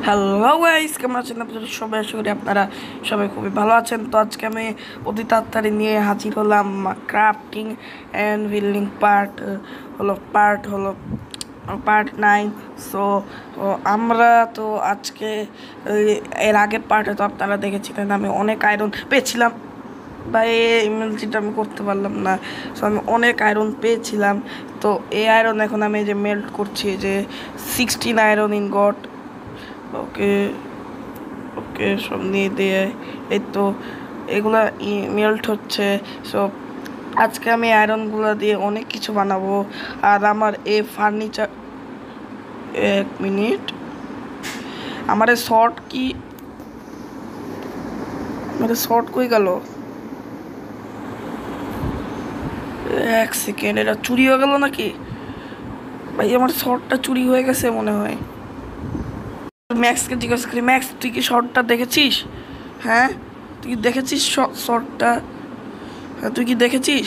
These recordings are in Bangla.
হ্যালো গাইস, কেমন আছেন আপনারা সবাই? আশা করি আপনারা সবাই খুবই ভালো আছেন। তো আজকে আমি অতি তাড়াতাড়ি নিয়ে হাজির হলাম crafting and building part 9। So আমরা তো আজকে এর আগের পার্টে তো আপনারা দেখেছিলেন আমি অনেক আয়রন পেয়েছিলাম, বা এই ইমেলজিটা আমি করতে পারলাম না। সো আমি অনেক আয়রন পেয়েছিলাম। তো এই আয়রন এখন আমি যে মেল্ট করছি, যে 16 আয়রন ইনগট। ওকে ওকে, সব নিয়ে দিয়ে এই তো এগুলা মেল্ট হচ্ছে। সো আজকে আমি আয়রনগুলো দিয়ে অনেক কিছু বানাবো। আর আমার এই ফার্নিচার, এক মিনিট, আমার শর্ট কি, আমার শর্ট কই গেল? এক সেকেন্ড, এটা চুরি হয়ে গেল নাকি ভাই? আমার শর্টটা চুরি হয়ে গেছে মনে হয়। ম্যাক্সকে জিজ্ঞাসা করি, ম্যাক্স তুই কি শর্টটা দেখেছিস? হ্যাঁ, তুই কি দেখেছিস শর্টটা? হ্যাঁ, তুই কি দেখেছিস?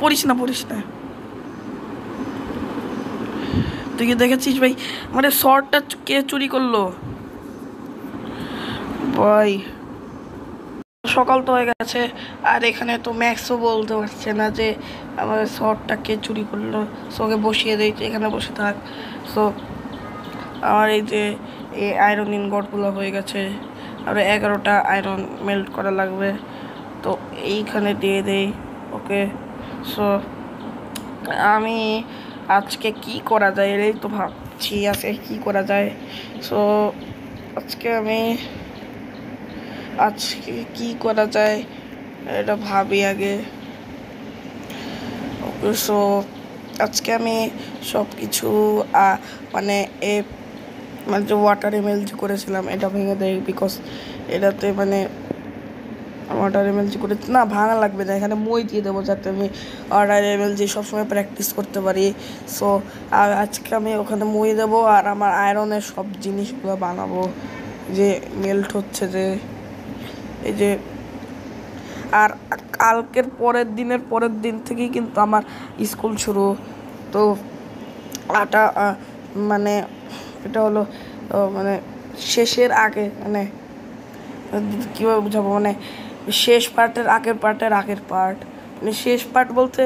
পড়িস না। তুই কি দেখেছিস ভাই? মানে শর্টটা কে চুরি করলো ভাই? সকাল তো হয়ে গেছে, আর এখানে তো ম্যাক্সও বলতে পারছে না যে আমাদের শর্টটা কে চুরি করলো। সোকে বসিয়ে দিই, এখানে বসে থাক। সো আমার এই যে এই আয়রন ইনগটগুলো হয়ে গেছে, আর 11টা আয়রন মেল্ট করা লাগবে। তো এইখানে দিয়ে দেই। ওকে, সো আমি আজকে কি করা যায় এই তো ভাবছি, আজকে কি করা যায়। সো আজকে কি করা যায় এটা ভাবি আগে। ওকে, সো আজকে আমি সব কিছু মানে এ মানে যে ওয়াটার এমএলজি করেছিলাম এটা ভেঙে দেয়, বিকজ এটাতে মানে ওয়াটার এমএলজি করে না ভাঙা লাগবে না, এখানে মই দিয়ে দেবো যাতে আমি ওয়াটার এমএলজি সবসময় প্র্যাকটিস করতে পারি। সো আজকে আমি ওখানে মই দেবো, আর আমার আয়রনের সব জিনিসগুলো বানাবো যে মেল্ট হচ্ছে, যে এই যে। আর কালকের পরের দিন থেকেই কিন্তু আমার স্কুল শুরু। তো আটা মানে এটা হলো মানে শেষের আগে, মানে কীভাবে বুঝাবো, মানে শেষ পার্টের আগের পার্ট। মানে শেষ পার্ট বলতে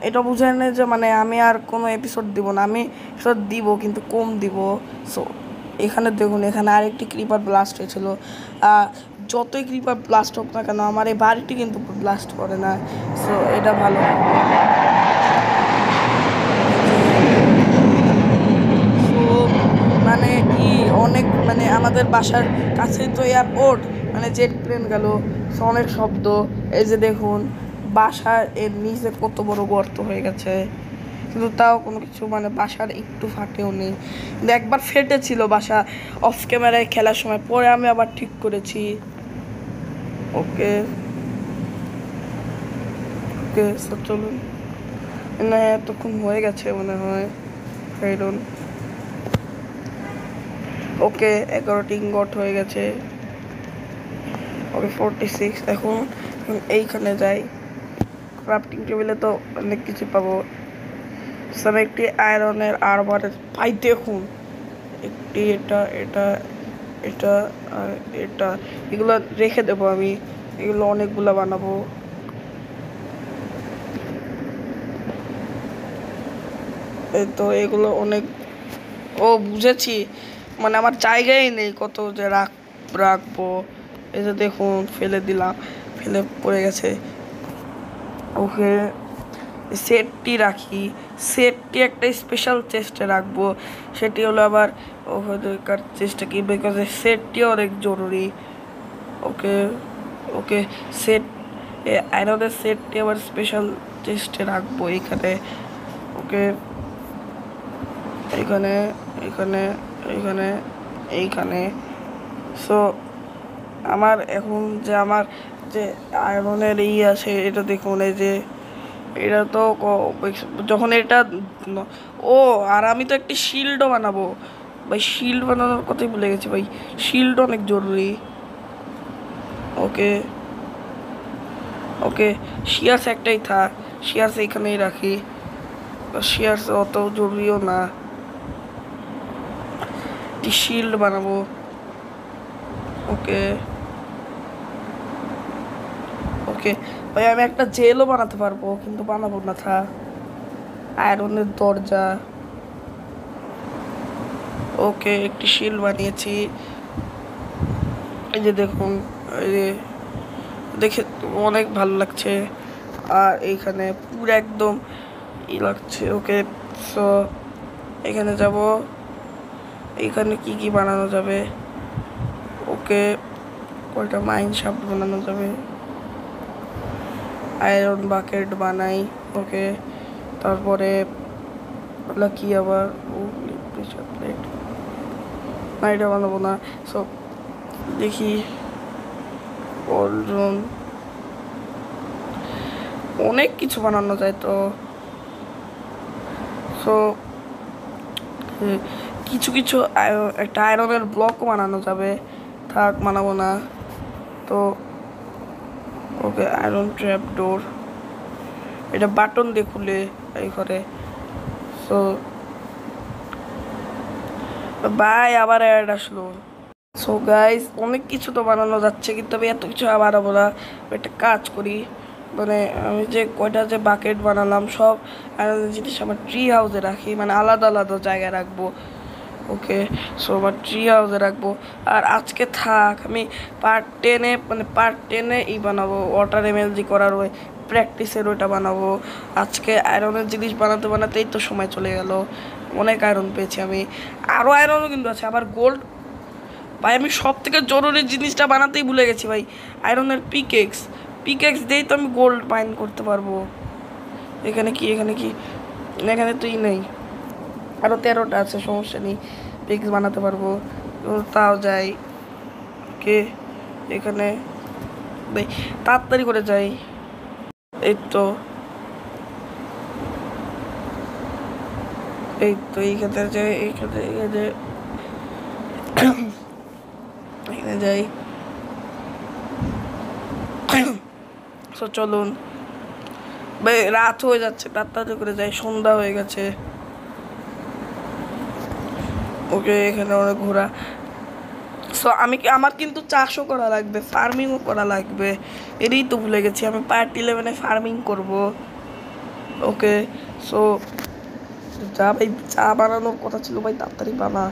এটা বোঝায় না যে মানে আমি আর কোনো এপিসোড দিব না, আমি এপিসোড দিব কিন্তু কম দিব। সো এখানে দেখুন, এখানে আরেকটি ক্রিপার ব্লাস্ট হয়েছিল। যতই ক্রিপার ব্লাস্ট হোক না কেন, আমার এই বাড়িটি কিন্তু ব্লাস্ট করে না। সো এটা ভালো। সো মানে কি, অনেক মানে আমাদের বাসার কাছেই তো এয়ারপোর্ট, মানে জেট প্লেন গেল, অনেক শব্দ। এই যে দেখুন, বাসার এর নিচে কত বড় গর্ত হয়ে গেছে, কিন্তু তাও কোনো কিছু মানে বাসার একটু ফাটেও নেই। কিন্তু একবার ফেটেছিল বাসা অফ ক্যামেরায় খেলার সময়, পরে আমি আবার ঠিক করেছি। ওকে ওকে, সো চলুন, না এতক্ষণ হয়ে গেছে মনে হয়। ফেরুন। ওকে, 11টি ইনগট হয়ে গেছে। ওকে, 46। এখন এইখানে যাই, ক্রাফটিং টেবিলে তো অনেক কিছু পাবো। সব একটি আয়রনের আরবারের পাই দেখুন, একটি এটা আর এটা, এগুলো রেখে দেবো আমি, এগুলো অনেকগুলো বানাবো। এই তো এগুলো অনেক, ও বুঝেছি, মানে আমার জায়গায় নেই কত যে রাখবো। এই যে দেখুন, ফেলে দিলাম, ফেলে পড়ে গেছে। ওকে, সেটটি রাখি, সেটটি একটা স্পেশাল চেস্টে রাখবো। সেটি হলো আবার ওখানকার চেষ্টা কি, বিকজ সেটটি অনেক জরুরি। ওকে ওকে, সেট আয়রনের সেটটি আবার স্পেশাল চেস্টে রাখবো এখানে। ওকে, এইখানে এইখানে এইখানে এইখানে। সো আমার এখন যে আমার যে আয়রনের আছে, এটা দেখুন, এই যে এটা তো যখন এটা, ও আর আমি তো একটি শিল্ডও বানাবো ভাই। শিল্ড বানানোর কথাই ভুলে গেছি ভাই, শিল্ড অনেক জরুরি। ওকে ওকে, শিয়ার্স একটাই থাক, শিয়ার্স এইখানেই রাখি, শিয়ার্স অত জরুরিও না। একটি শিল্ড বানাবো। ওকে ওকে ভাই, আমি একটা জেলও বানাতে পারবো, কিন্তু বানাবো না। আয়রনের দরজা। ওকে, একটি শিল্ড বানিয়েছি। এই যে দেখুন, এই যে দেখে অনেক ভালো লাগছে। আর এইখানে পুরো একদম লাগছে। ওকে, সো এখানে যাব। এখানে কি কি বানানো যাবে? ওকে, কয়টা মাইন শাফট বানানো যাবে? আয়রন বাকেট বানাই। ওকে, তারপরে কি আবার প্রেসার প্লেট না, এটা বানাবো না। সো দেখি, অলরুম অনেক কিছু বানানো যায়। তো সো কিছু কিছু একটা আয়রনের ব্লকও বানানো যাবে। বানাবো না। তো ওকে, আয়রন ট্র্যাপ ডোর, এটা বাটন দিয়ে খুলে এই করে। সো বাই, আবার অ্যাড আসলো। সো গাইস, অনেক কিছু তো বানানো যাচ্ছে, কিন্তু আমি এত কিছু আবার না। একটা কাজ করি, মানে আমি যে কয়টা যে বাকেট বানালাম সব জিনিস আমার ট্রি হাউসে রাখি, মানে আলাদা আলাদা জায়গায় রাখবো। ওকে, সো আমার ট্রি হাউসে রাখবো। আর আজকে আমি পার্ট টেনে বানাবো, ওয়াটার এমএলজি করার ওই প্র্যাকটিসের ওইটা বানাবো। আজকে আয়রনের জিনিস বানাতে বানাতেই তো সময় চলে গেল। অনেক আয়রন পেয়েছি আমি, আরও আয়রনও কিন্তু আছে, আবার গোল্ড। ভাই, আমি সব থেকে জরুরি জিনিসটা বানাতেই ভুলে গেছি ভাই, আয়রনের পিকেক্স দিয়েই তো আমি গোল্ড মাইন করতে পারবো। এখানে কি এখানে তুই নেই, আরও 13টা আছে, সমস্যা নেই, পিকেক্স বানাতে পারবো। তাও যাই। ওকে, এখানে ভাই তাড়াতাড়ি করে যাই। এই তো এইখানে যাই, এখানে যাই। সো চলুন ভাই, রাত হয়ে যাচ্ছে, তাড়াতাড়ি করে যাই, সন্ধ্যা হয়ে গেছে। ওকে, এখানে অনেক ঘোরা। সো আমার কিন্তু চাষও করা লাগবে, ফার্মিংও করা লাগবে। এটাই তো ভুলে গেছি, আমি পার্ট 11-এ ফার্মিং করব। ওকে, সো ভাই, চা বানানোর কথা ছিল ভাই, তাড়াতাড়ি বানা।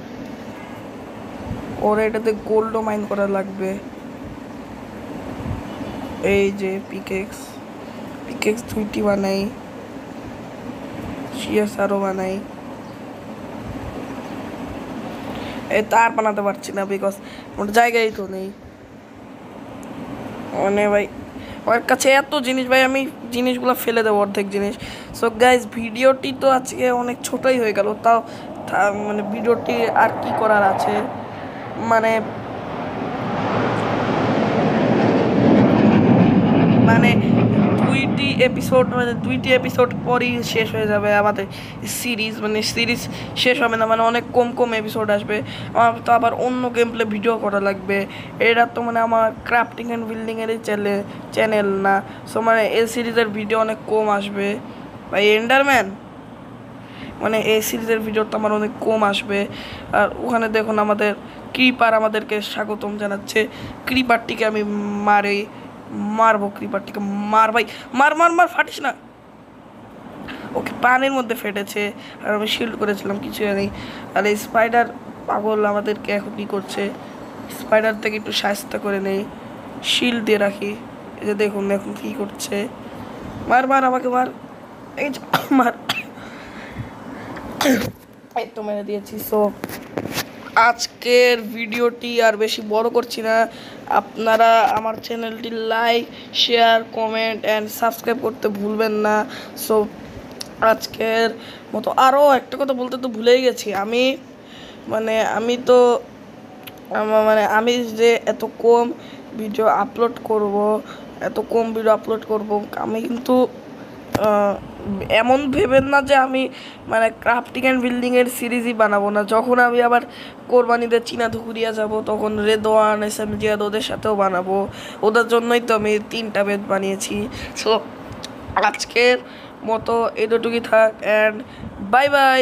ওরা এটাতে গোল্ডও মাইন করা লাগবে। এই যে পিকেক্স 2টি বানাই, সিএসআরও বানাই। এই তার বানাতে পারছি না, বিকজ ওর জায়গায় তো নেই। মানে ভাই, আমার কাছে এত জিনিস ভাই, আমি জিনিসগুলো ফেলে দেবো, অর্ধেক জিনিস। সো গাইজ, ভিডিওটি তো আজকে অনেক ছোটই হয়ে গেল। তাও মানে ভিডিওটি আর কি করার আছে, মানে মানে দুইটি এপিসোড পরই শেষ হয়ে যাবে আমাদের সিরিজ। মানে সিরিজ শেষ হবে না, মানে অনেক কম এপিসোড আসবে। আমার তো আবার অন্য গেম প্লে ভিডিও করা লাগবে। এটা তো মানে আমার ক্রাফটিং অ্যান্ড বিল্ডিংয়েরই চ্যানেল না। সো মানে এই সিরিজের ভিডিও অনেক কম আসবে ভাই। এন্ডারম্যান, মানে এই সিরিজের ভিডিও তো আমার অনেক কম আসবে। আর ওখানে দেখুন, আমাদের ক্রিপার আমাদেরকে স্বাগতম জানাচ্ছে। ক্রিপারটিকে আমি মারবো, ক্রিপারটিকে মার ভাই, মার, ফাটিস না। ওকে, পানির মধ্যে ফেটেছে, আর আমি শিল্ড করেছিলাম, কিছু নেই। আর এই স্পাইডার পাগল আমাদেরকে এখন কী করছে? স্পাইডার থেকে একটু সাহায্য করে নেই, শিল্ড দিয়ে রাখি। এই যে দেখুন এখন কী করছে। মার, আমাকে মার, এই মার। এই তো মেরে দিয়েছি। সো আজকের ভিডিওটি আর বেশি বড় করছি না। আপনারা আমার চ্যানেলটি like, share, comment and subscribe করতে ভুলবেন না। সো আজকের মতো আরও একটা কথা বলতে তো ভুলেই গেছি। আমি যে এত কম ভিডিও আপলোড করব, আমি কিন্তু এমন ভেবেন না যে আমি মানে ক্রাফটিং অ্যান্ড বিল্ডিংয়ের সিরিজই বানাবো না। যখন আমি আবার কোরবানিতে চীনা ধুকুরিয়া যাব, তখন রেদওয়ান, এসএমজিয়াদ ওদের সাথেও বানাবো। ওদের জন্যই তো আমি 3টা বেদ বানিয়েছি। সো আজকের মতো এতটুকুই থাক, অ্যান্ড বাই বাই।